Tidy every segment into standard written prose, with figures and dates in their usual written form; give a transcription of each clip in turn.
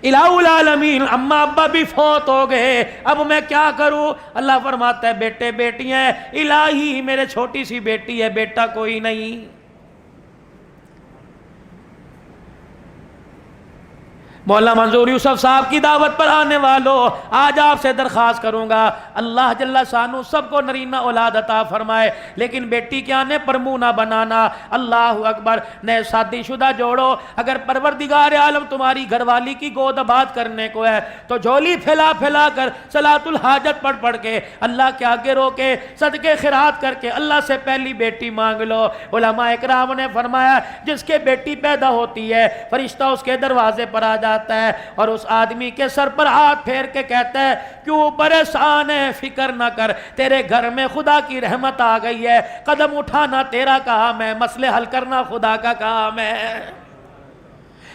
الہ العالمین اما ابا بھی فوت ہو گئے، اب میں کیا کروں؟ اللہ فرماتا ہے بیٹے بیٹی ہیں، الہی میرے چھوٹی سی بیٹی ہے، بیٹا کوئی نہیں۔ مولانا منظور یوسف صاحب کی دعوت پر آنے والوں، آج آپ سے درخواست کروں گا اللہ جل شانہ سب کو نرینہ اولاد عطا فرمائے، لیکن بیٹی کے آنے پر منہ نہ بنانا۔ اللہ اکبر، نئے شادی شدہ جوڑو، اگر پروردگار عالم تمہاری گھر والی کی گود آباد کرنے کو ہے تو جھولی پھیلا پھیلا کر صلاۃ الحاجت پڑھ کے اللہ کے آگے رو کے صدقے خیرات کر کے اللہ سے پہلی بیٹی مانگ لو۔ علماء اکرام نے فرمایا جس کے بیٹی پیدا ہوتی ہے فرشتہ اس کے دروازے پر آ جاتا ہے اور اس آدمی کے سر پر ہاتھ پھیر کے کہتا ہے کیوں پریشان ہے، فکر نہ کر، تیرے گھر میں خدا کی رحمت آ گئی ہے، قدم اٹھانا تیرا کام ہے، مسئلے حل کرنا خدا کا کام ہے۔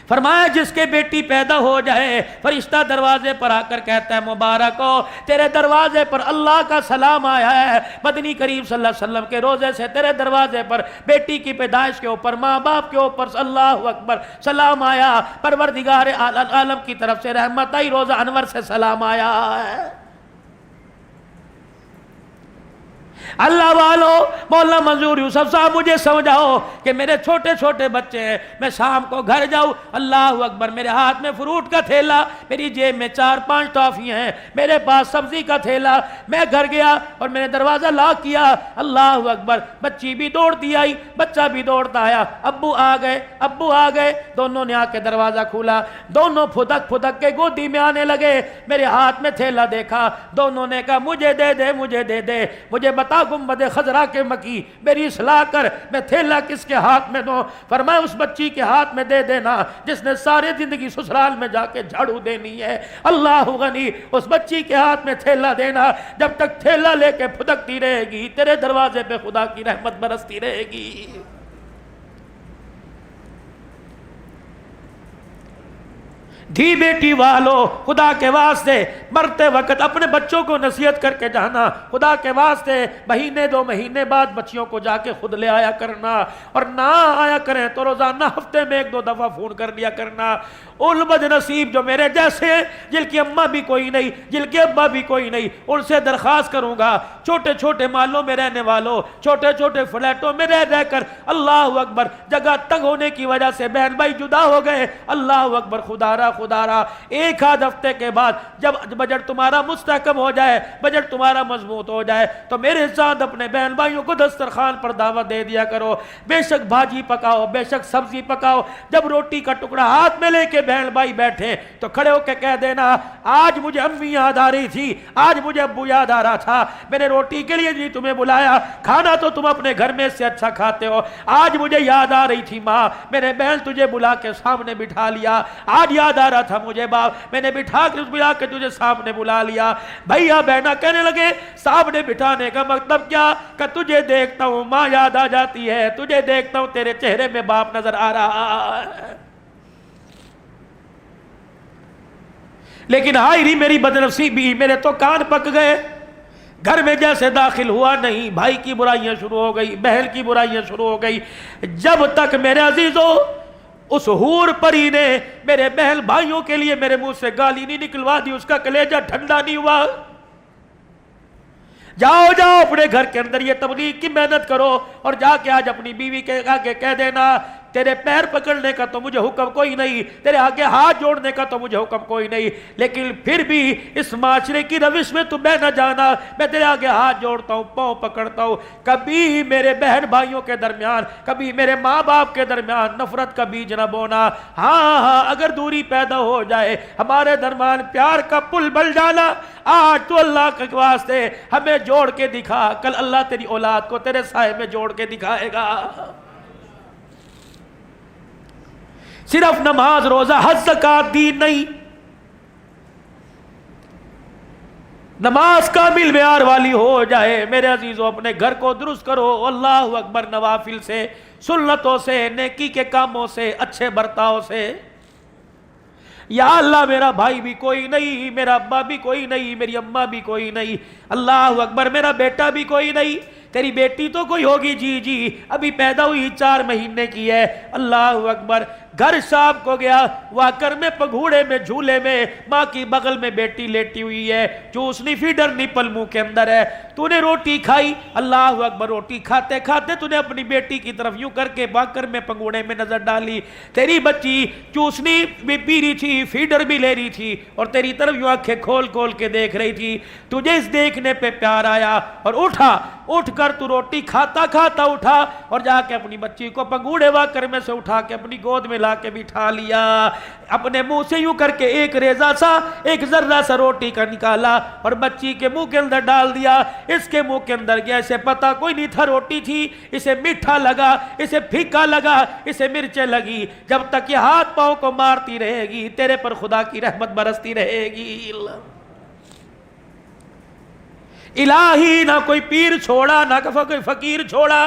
فرمایا جس کے بیٹی پیدا ہو جائے فرشتہ دروازے پر آ کر کہتا ہے مبارک ہو، تیرے دروازے پر اللہ کا سلام آیا ہے، مدنی کریم صلی اللہ علیہ وسلم کے روزے سے تیرے دروازے پر بیٹی کی پیدائش کے اوپر ماں باپ کے اوپر اللہ اکبر سلام آیا، پروردگار عالم کی طرف سے رحمت آئی، روزہ انور سے سلام آیا ہے۔ اللہ والو، مولانا منظور یوسف صاحب مجھے سمجھاؤ کہ میرے چھوٹے چھوٹے بچے ہیں، میں شام کو گھر جاؤں، اللہ اکبر، میرے ہاتھ میں فروٹ کا تھیلا، میری جیب میں 4-5 ٹافیاں ہیں، میرے پاس سبزی کا تھیلا، میں گھر گیا اور میں نے دروازہ لاک کیا، اللہ اکبر، بچی بھی دوڑتی آئی، بچہ بھی دوڑتا آیا، ابو آ گئے، دونوں نے آ کے دروازہ کھولا، دونوں پھدک پھدک کے گودی میں آنے لگے، میرے ہاتھ میں تھیلا دیکھا، دونوں نے کہا مجھے دے دے، مجھے بتا گنبد خضرا کے مکی، میری اصلاح کر، میں تھیلا کس کے ہاتھ میں دوں؟ فرمایا اس بچی کے ہاتھ میں دے دینا جس نے سارے زندگی سسرال میں جا کے جھاڑو دینی ہے، اللہ غنی، اس بچی کے ہاتھ میں تھیلا دینا، جب تک تھیلا لے کے پھدکتی رہے گی تیرے دروازے پہ خدا کی رحمت برستی رہے گی۔ دھی بیٹی والو، خدا کے واسطے مرتے وقت اپنے بچوں کو نصیحت کر کے جانا، خدا کے واسطے مہینے 2 مہینے بعد بچیوں کو جا کے خود لے آیا کرنا، اور نہ آیا کریں تو روزانہ ہفتے میں 1-2 دفعہ فون کر لیا کرنا۔ ان بد نصیب جو میرے جیسے ہیں، جن کی اماں بھی کوئی نہیں، جن کے ابا بھی کوئی نہیں، ان سے درخواست کروں گا چھوٹے چھوٹے محلوں میں رہنے والوں، چھوٹے چھوٹے فلیٹوں میں رہ کر اللہ اکبر جگہ تنگ ہونے کی وجہ سے بہن بھائی جدا ہو گئے، اللہ اکبر، خدا را 1-8 ہفتے کے بعد جب بجٹ تمہارا مستحکم ہو جائے، بجٹ تمہارا مضبوط ہو جائے تو میرے ساتھ اپنے بہن بھائیوں کو دسترخوان پر دعوت دے دیا کرو، بے شک بھاجی پکاؤ، بے شک سبزی پکاؤ، جب روٹی کا ٹکڑا ہاتھ میں لے کے بہن بھائی بیٹھے تو کھڑے ہو کے کہہ دینا آج مجھے امی یاد آ رہی تھی، آج مجھے ابو یاد آ رہا تھا، میں نے روٹی کے لیے نہیں تمہیں بلایا، کھانا تو تم اپنے گھر میں سے اچھا کھاتے ہو، آج مجھے یاد آ رہی تھی ماں، میں نے بہن تجھے بلا کے سامنے بٹھا لیا، آج یاد آ رہا تھا مجھے باپ، میں نے بٹھا کے تجھے سامنے بلا لیا۔ بھائیہ بہنہ کہنے لگے سامنے بٹھانے کا مطلب کیا؟ کہ تجھے دیکھتا ہوں ماں یاد آ جاتی ہے، تجھے دیکھتا ہوں تیرے چہرے میں باپ نظر آ رہا ہے۔ لیکن ہائی ری میری بدنصیبی، میرے تو کان پک گئے، گھر میں جیسے داخل ہوا نہیں، بھائی کی برائیاں شروع ہو گئی، بہن کی برائیاں شروع ہو گئی، جب تک میرے عزیزو اس حور پری نے میرے بہن بھائیوں کے لیے میرے منہ سے گالی نہیں نکلوا دی، اس کا کلیجہ ٹھنڈا نہیں ہوا۔ جاؤ اپنے گھر کے اندر یہ تبلیغ کی محنت کرو اور جا کے آج اپنی بیوی کے آگے کہہ دینا تیرے پیر پکڑنے کا تو مجھے حکم کوئی نہیں، تیرے آگے ہاتھ جوڑنے کا تو مجھے حکم کوئی نہیں، لیکن پھر بھی اس معاشرے کی روش میں تو بہ نہ جانا، میں تیرے آگے ہاتھ جوڑتا ہوں، پاؤں پکڑتا ہوں، کبھی میرے بہن بھائیوں کے درمیان، کبھی میرے ماں باپ کے درمیان نفرت کا بیج نہ بونا۔ ہاں اگر دوری پیدا ہو جائے ہمارے درمیان، پیار کا پل بل جانا، آج تو اللہ کے واسطے ہمیں جوڑ کے دکھا، کل اللہ تیری اولاد کو تیرے سائے میں جوڑ کے دکھائے گا۔ صرف نماز روزہ حج زکات دین نہیں، نماز کامل معیار والی ہو جائے میرے عزیزو، اپنے گھر کو درست کرو، اللہ اکبر، نوافل سے، سنتوں سے، نیکی کے کاموں سے، اچھے برتاؤ سے۔ یا اللہ میرا بھائی بھی کوئی نہیں، میرا ابا بھی کوئی نہیں، میری اماں بھی کوئی نہیں، اللہ اکبر، میرا بیٹا بھی کوئی نہیں، تیری بیٹی تو کوئی ہوگی، جی جی ابھی پیدا ہوئی 4 مہینے کی ہے۔ اللہ اکبر۔ گھر شام کو گیا، واکر میں پگھوڑے میں جھولے میں ماں کی بغل میں بیٹی لیٹی ہوئی ہے، چوسنی فیڈر نپل منہ کے اندر ہے۔ تو نے روٹی کھائی، اللہ اکبر، روٹی کھاتے کھاتے تو نے اپنی بیٹی کی طرف یوں کر کے واکر میں پگھوڑے میں نظر ڈالی، تیری بچی چوسنی بھی پی رہی تھی، فیڈر بھی لے رہی تھی، اور تیری طرف یوں آنکھیں کھول کھول کے دیکھ رہی تھی۔ تجھے اس دیکھنے پہ پیار آیا اور اٹھ کر تو روٹی کھاتا کھاتا اٹھا اور جا کے اپنی بچی کو پگھوڑے واکر میں سے اٹھا کے اپنی گود میں لا کے بٹھا لیا، اپنے منہ سے یوں کر کے ایک ریزہ سا، ایک ذرہ سا روٹی کا نکالا اور بچی کے منہ کے اندر ڈال دیا۔ اس کے منہ کے اندر گیا، اسے پتا کوئی نہیں تھا روٹی تھی، اسے میٹھا لگا، اسے پھیکا لگا، اسے مرچیں لگی۔ جب تک یہ ہاتھ پاؤں کو مارتی رہے گی تیرے پر خدا کی رحمت برستی رہے گی۔ الہی نہ کوئی پیر چھوڑا، نہ کوئی فقیر چھوڑا،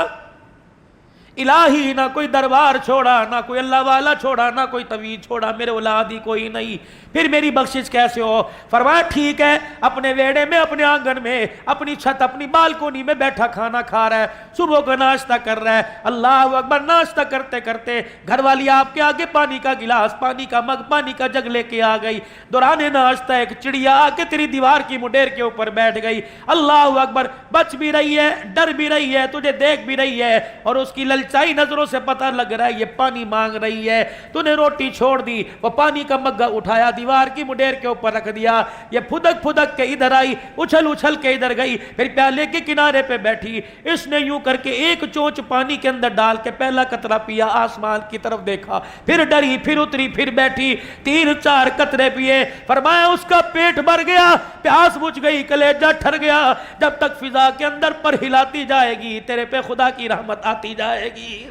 الہی نہ کوئی دربار چھوڑا، نہ کوئی اللہ والا چھوڑا، نہ کوئی طویل چھوڑا، میرے اولاد ہی کوئی نہیں، پھر میری بخشش کیسے ہو؟ فرمایا ٹھیک ہے، اپنے ویڑے میں، اپنے آنگن میں، اپنی چھت، اپنی بالکونی میں بیٹھا کھانا کھا رہا ہے، صبح کا ناشتہ کر رہا ہے۔ اللہ اکبر۔ ناشتہ کرتے کرتے گھر والی آپ کے آگے پانی کا گلاس، پانی کا مگ، پانی کا جگ لے کے آ گئی۔ دوران ناشتہ ایک چڑیا آ کے تیری دیوار کی مڈیر کے اوپر بیٹھ گئی۔ اللہ اکبر۔ بچ بھی رہی ہے، ڈر بھی رہی ہے، تجھے دیکھ بھی رہی ہے، اور اس کی للچائی نظروں سے پتہ لگ رہا ہے یہ پانی مانگ رہی ہے۔ تو نے روٹی چھوڑ دی، وہ پانی کا مگا اٹھایا، دیوار کی مڈیر کے اوپر رکھ دیا۔ یہ پھدک پھدک کے ادھر آئی، اچھل اچھل کے ادھر گئی، پھر پیالے کے کنارے پہ بیٹھی۔ اس نے یوں کر کے ایک چونچ پانی کے اندر ڈال کے پہلا قطرہ پیا، آسمان کی طرف دیکھا، پھر ڈری، پھر اتری، پھر بیٹھی، 3-4 قطرے پیے۔ فرمایا اس کا پیٹ بھر گیا، پیاس بجھ گئی، کلیجہ ٹھر گیا۔ جب تک فضا کے اندر پر ہلاتی جائے گی تیرے پہ خدا کی رحمت آتی جائے گی۔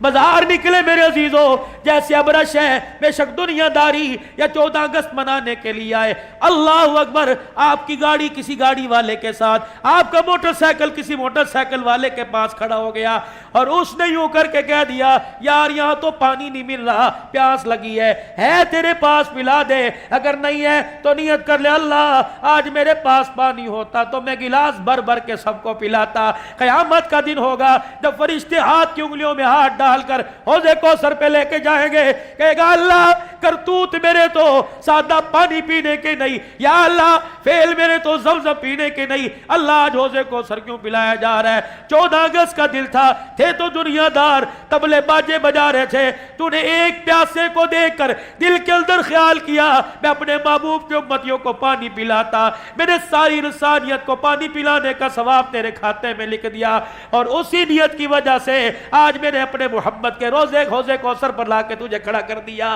بازار نکلے میرے عزیزوں، جیسے ابرش ہے، بے شک دنیا داری یا 14 اگست منانے کے لیے آئے۔ اللہ اکبر۔ آپ کی گاڑی کسی گاڑی والے کے ساتھ، آپ کا موٹر سائیکل کسی موٹر سائیکل والے کے پاس کھڑا ہو گیا، اور اس نے یوں کر کے کہہ دیا یار یہاں تو پانی نہیں مل رہا، پیاس لگی ہے تیرے پاس پلا دے، اگر نہیں ہے تو نیت کر لے اللہ آج میرے پاس پانی ہوتا تو میں گلاس بھر بھر کے سب کو پلاتا۔ قیامت کا دن ہوگا جب فرشتے ہاتھ کی انگلیوں میں ہاتھ ڈال کر حوض کوثر پہ لے کے جائیں گے، کہے گا اللہ کرتوت میرے تو سادہ پانی پینے کے نہیں، یا اللہ فعل میرے تو زمزم پینے کے نہیں، اللہ آج حوض کوثر کیوں پلایا جا رہا ہے؟ 14 اگست کا دل تھا، تھے تو دنیا دار، طبلے باجے بجا رہے تھے، تو نے ایک پیاسے کو دیکھ کر دل کے اندر خیال کیا میں اپنے محبوب کے امتیوں کو پانی پلاتا، میں نے ساری انسانیت کو پانی پلانے کا ثواب تیرے کھاتے میں لکھ دیا، اور اسی نیت کی وجہ سے آج میں نے اپنے محمد کے روزے حوض کوثر پر لا کے تجھے کھڑا کر دیا۔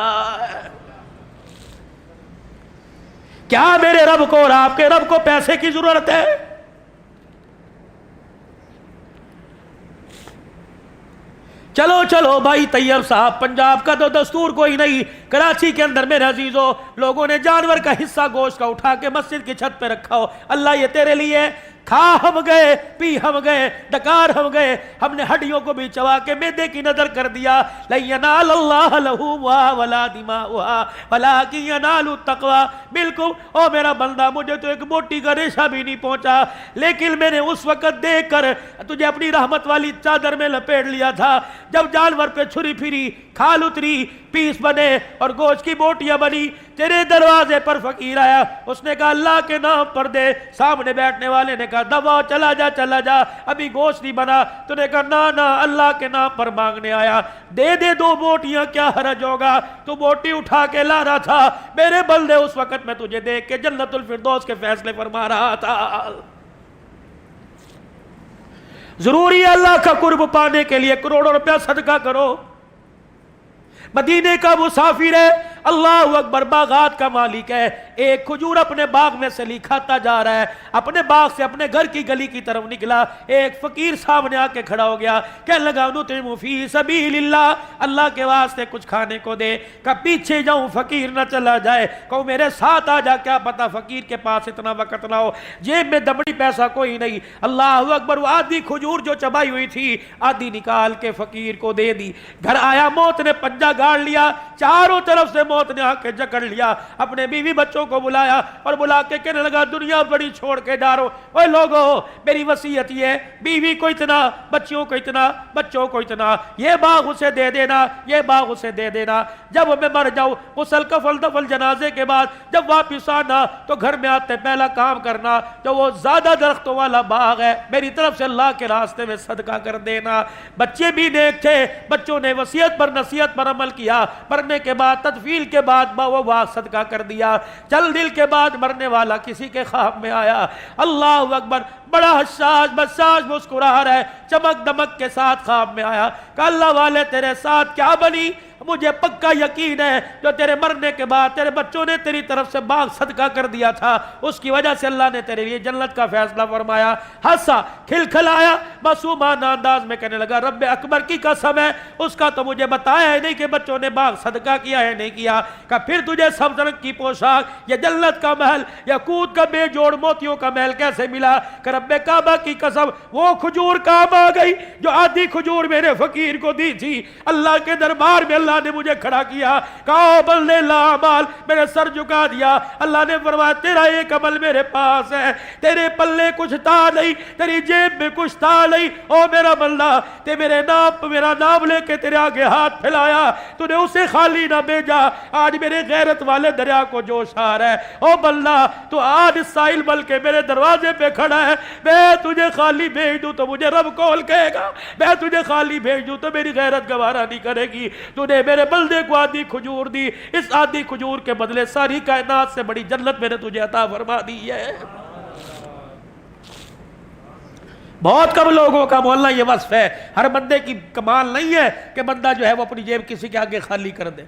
کیا میرے رب کو اور آپ کے رب کو پیسے کی ضرورت ہے؟ چلو چلو بھائی طیب صاحب، پنجاب کا تو دستور کوئی نہیں، کراچی کے اندر میرے عزیزوں لوگوں نے جانور کا حصہ گوشت کا اٹھا کے مسجد کی چھت پہ رکھا ہو، اللہ یہ تیرے لیے، کھا ہم گئے، پی ہم گئے، ڈکار ہم گئے، ہم نے ہڈیوں کو بھی چبا کے معدے کی نظر کر دیا۔ لَن يَنَالَ اللَّهَ لُحُومُهَا وَلَا دِمَاؤُهَا وَلَٰكِن يَنَالُهُ التَّقْوَىٰ۔ بالکل او میرا بندہ، مجھے تو ایک موٹی کا ریشہ بھی نہیں پہنچا، لیکن میں نے اس وقت دیکھ کر تجھے اپنی رحمت والی چادر میں لپیٹ لیا تھا جب جانور پہ چھری پھری، کھال اتری، پیس بنے اور گوشت کی بوٹیاں بنی، تیرے دروازے پر فقیر آیا، اس نے کہا اللہ کے نام پر دے، سامنے بیٹھنے والے نے کہا دبا چلا جا، ابھی گوشت نہیں بنا، تو نے کہا نا اللہ کے نام پر مانگنے آیا، دے 2 بوٹیاں، کیا حرج ہوگا، تو بوٹی اٹھا کے لا رہا تھا، میرے بندے اس وقت میں تجھے دیکھ کے جنت الفردوس کے فیصلے فرما رہا تھا۔ ضروری ہے اللہ کا قرب پانے کے لیے کروڑوں روپیہ صدقہ کرو۔ مدینے کا مسافر ہے، اللہ اکبر، باغات کا مالک ہے، ایک کھجور اپنے باغ میں سے کھاتا جا رہا ہے، اپنے باغ سے اپنے گھر کی گلی کی طرف نکلا، ایک فقیر سامنے آ کے کھڑا ہو گیا، کہنے لگا نطعم فی سبیل اللہ، اللہ کے واسطے کچھ کھانے کو دے۔ کہ پیچھے جاؤں فقیر نہ چلا جائے، کہوں میرے ساتھ آ جا، کیا پتا فقیر کے پاس اتنا وقت نہ ہو، جیب میں دبڑی پیسہ کوئی نہیں۔ اللہ اکبر، وہ آدھی کھجور جو چبائی ہوئی تھی آدھی نکال کے فقیر کو دے دی۔ گھر آیا، موت نے پنجہ گاڑ لیا، چاروں طرف سے موت نے آ کے جکڑ لیا. اپنے بیوی بچوں کو بلایا اور بلا کے کہنے لگا دنیا بڑی چھوڑ کے ڈارو. اوے لوگو میری وصیت یہ ہے, بیوی کو اتنا, بچوں کو اتنا, بچوں کو اتنا, یہ باغ اسے دے دینا, یہ باغ اسے دے دینا. جب میں مر جاؤں غسل کفن دفن جنازے کے بعد جب واپس آنا تو گھر میں آتے پہلا کام کرنا جو وہ زیادہ درختوں والا باغ ہے میری طرف سے اللہ کے راستے میں صدقہ کر دینا. بچے بھی نیک تھے, بچوں نے وصیت پر نصیحت پر عمل کیا, مرنے کے بعد تدفین کے بعد وہ باغ صدقہ کر دیا. چل دل کے بعد مرنے والا کسی کے خواب میں آیا, اللہ اکبر, بڑا حساس بساس مسکرا رہا ہے, چمک دمک کے ساتھ خواب میں آیا کہ اللہ والے تیرے ساتھ کیا بنی, مجھے پکا یقین ہے جو تیرے مرنے کے بعد تیرے بچوں نے تیری طرف سے باغ صدقہ کر دیا تھا اس کی وجہ سے اللہ نے تیرے لیے جنت کا فیصلہ فرمایا. ہنسا, کھلکھلایا, معصومانہ انداز میں کہنے لگا رب اکبر کی قسم ہے اس کا تو مجھے بتایا ہے نہیں کہ بچوں نے باغ صدقہ کیا ہے نہیں کیا. کہ پھر تجھے سبز رنگ کی پوشاک, یہ جنت کا محل, یاقوت کا بے جوڑ موتیوں کا محل کیسے ملا؟ کہ رب کعبہ کی قسم وہ کھجور کام آ گئی جو آدھی کھجور میرے فقیر کو دی تھی. اللہ کے دربار میں اللہ نے مجھے کھڑا کیا, کہا بلے لا عمال, میرے سر جھکا دیا. اللہ نے فرمایا تیرا ایک عمل میرے پاس ہے, تیرے پلے کچھ تھا نہیں, تیری جیب میں کچھ تھا نہیں. او میرا بندہ, تے میرا نام لے کے تیرے آگے ہاتھ پھیلایا, تو نے اسے خالی نہ بھیجا. آج میرے غیرت والے دریا کو جوش آ رہا ہے. او بندہ تو آج ساحل بل کے میرے دروازے پہ کھڑا ہے, میں تجھے خالی بھیج دوں تو مجھے رب کول کہے گا, میں تجھے خالی بھیج دوں تو میری غیرت گوارا نہیں کرے گی. تو نے میرے بلدے کو آدھی کھجور دی, اس آدھی کھجور کے بدلے ساری کائنات سے بڑی جنت میں نے تجھے عطا فرما دی ہے. بہت کم لوگوں کا مولانا یہ وصف ہے, ہر بندے کی کمال نہیں ہے کہ بندہ جو ہے وہ اپنی جیب کسی کے آگے خالی کر دے.